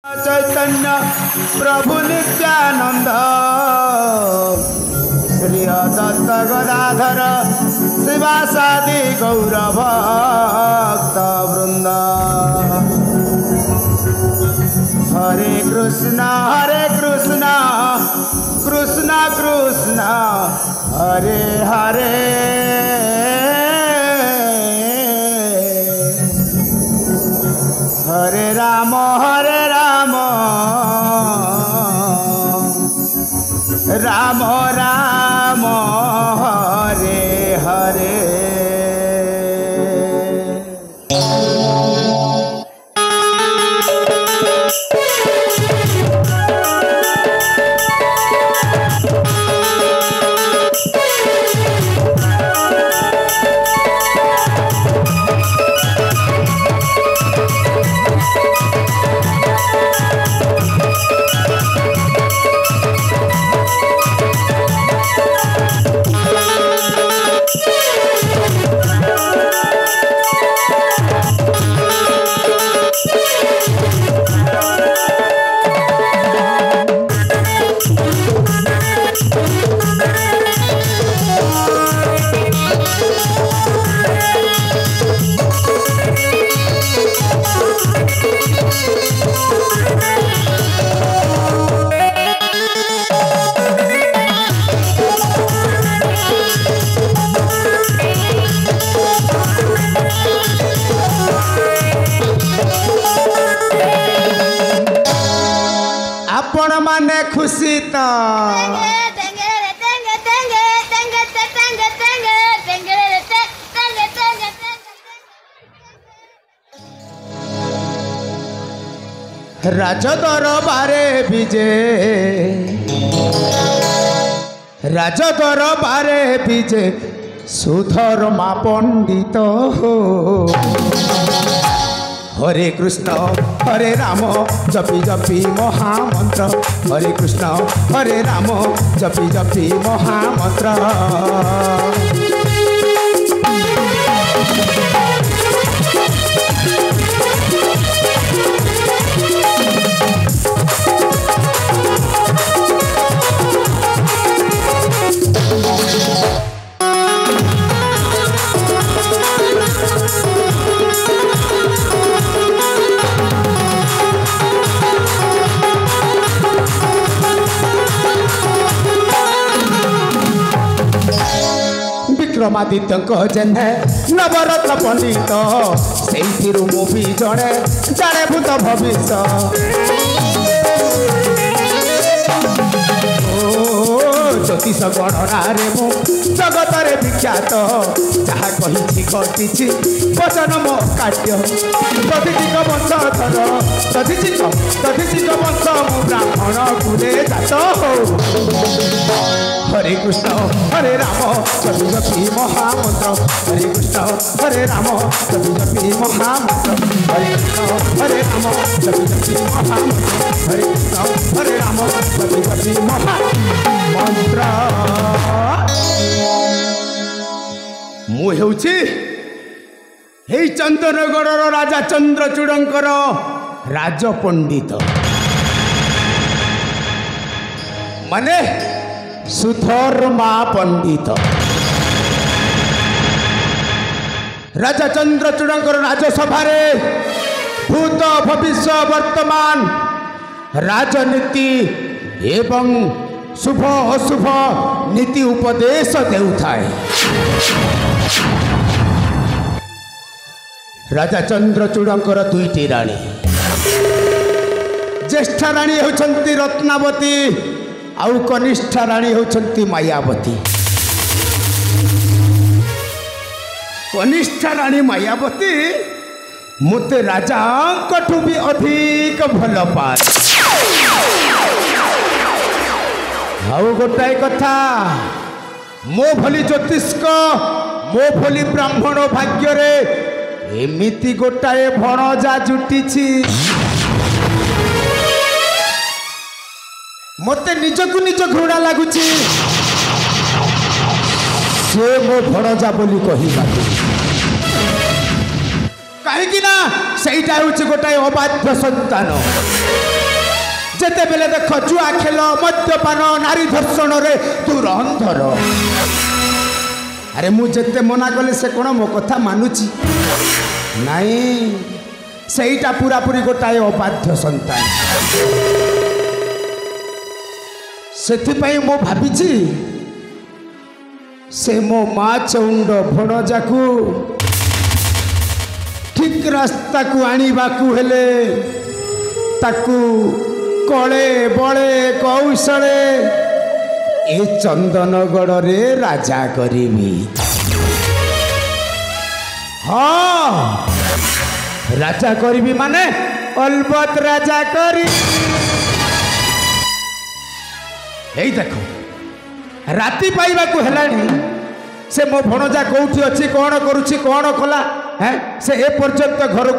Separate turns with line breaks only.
चैतन्य प्रभु नित्यानंद श्री दत्त गदाधर शिवासादि गौरव भक्त वृंद। हरे कृष्ण कृष्ण कृष्ण हरे हरे हरे राम राम राम हरे हरे। आपण माने खुशी तो राजदरबारे विजे राजदरबारे विजे सुधर्मा पंडित हो। हरे कृष्ण हरे राम जपी जपी महामंत्र हरे कृष्ण हरे राम जपी जपी महामंत्र। विक्रमादित्य जेन्हे नवरत्न पंडित से मुझे जड़े जाने भूत भविष्य ज्योतिष गणना मु जगत विख्यात जहाँ कही घटी वचन मो काट्य दधिचिक वंशधर दधिचिक वंश मु ब्राह्मण कुले जात हो। हरे कृष्ण हरे राम जपी जपी महामंत्र हरे कृष्ण हरे राम जपी जपी महामंत्र हरे कृष्ण हरे राम जपी जपी महामंत्र हरे कृष्ण हरे राम जपी जपी महामंत्र। मु हेउछि हे चंदनगढ़ राजा चंद्रचूड़ंकर राजपंडित माने सुधर्मा पंडित। राजा चंद्रचूड़ंकर राजसभा भूत भविष्य वर्तमान राजनीति एवं शुभ अशुभ नीति उपदेश देउथाए। राजा चंद्रचूड़ंकर दुईटी राणी ज्येष्ठ राणी होउछंती रत्नावती आउ कनिष्ठ राणी होउछंती मायावती। कनिष्ठ राणी मायावती मुते राजा कठू भी अधिक भल पाए। आउ गोटाए कथा मो भली ज्योतिष्क मो भली ब्राह्मण भाग्य रे एमिति गोटाए भणजा जुटिछि। मते निजकु निज घृणा लगुच से मो भणजा बोली कहिबा कहीं ना सहीटा हूँ गोटाए अबाध्य संतान। जेते बेले देख जुआ खेल मद्यपान नारी धर्षण रे तू अंधर। अरे मु जेते मना कले से कौन मो कथा मानुची नहीं सेईटा पूरा पूरी गोटाए अबाध्य संतान। सेथिपाई मो भाबिची से मो माँ चौंड भणजा को ठीक रास्ता को आनिबाकू हेले ताकू कले बले कौशले ए चंदनगढ़ रे राजा करीबी। हाँ राजा करीबी माने अलबत राजा करी। यही देखो राति पाइबा को हेलानी से मो भणजा कोठी अछि कौन करुछि कौन कला है से ए पर्यंत घर